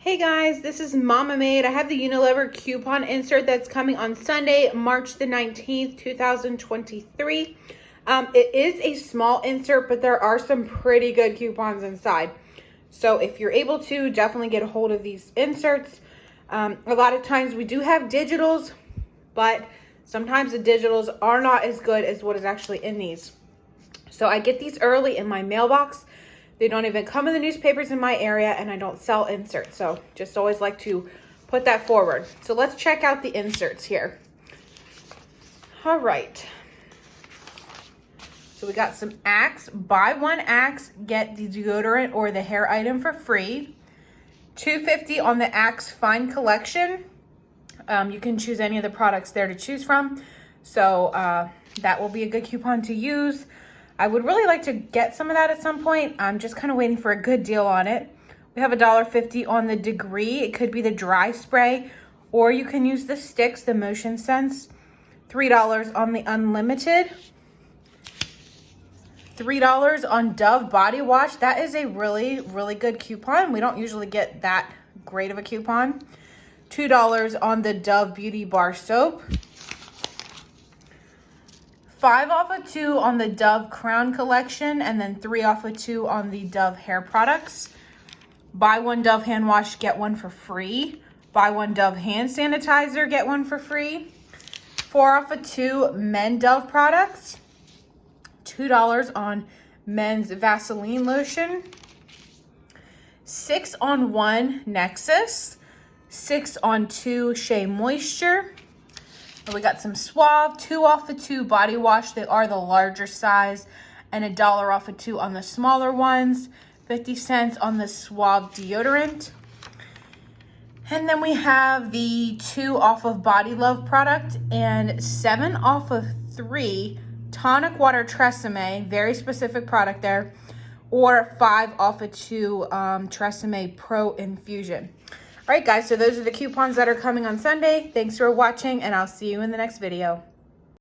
Hey guys, this is Mama Made. I have the Unilever coupon insert that's coming on Sunday, March the 19th, 2023. It is a small insert, but there are some pretty good coupons inside. So if you're able to, definitely get a hold of these inserts. A lot of times we do have digitals, but sometimes the digitals are not as good as what is actually in these. So I get these early in my mailbox. They don't even come in the newspapers in my area, and I don't sell inserts. So just always like to put that forward. So let's check out the inserts here. All right. So we got some Axe. Buy one Axe, get the deodorant or the hair item for free. $2.50 on the Axe Fine Collection. You can choose any of the products there to choose from. So that will be a good coupon to use. I would really like to get some of that at some point. I'm just kind of waiting for a good deal on it. We have $1.50 on the Degree. It could be the dry spray, or you can use the sticks, the Motion Sense. $3 on the Unlimited. $3 on Dove Body Wash. That is a really, really good coupon. We don't usually get that great of a coupon. $2 on the Dove Beauty Bar Soap. 5 off of 2 on the Dove Crown Collection, and then 3 off of 2 on the Dove hair products. Buy one Dove hand wash, get one for free. Buy one Dove hand sanitizer, get one for free. 4 off of 2 men Dove products. $2 on men's Vaseline lotion. 6 on 1 Nexus. 6 on 2 Shea Moisture. And we got some Suave, 2 off of 2 body wash. They are the larger size, and $1 off of 2 on the smaller ones. 50 cents on the Suave deodorant. And then we have the 2 off of Body Love product and 7 off of 3 Tonic Water Tresemme, very specific product there, or 5 off of 2 Tresemme Pro Infusion. All right, guys, so those are the coupons that are coming on Sunday. Thanks for watching, and I'll see you in the next video.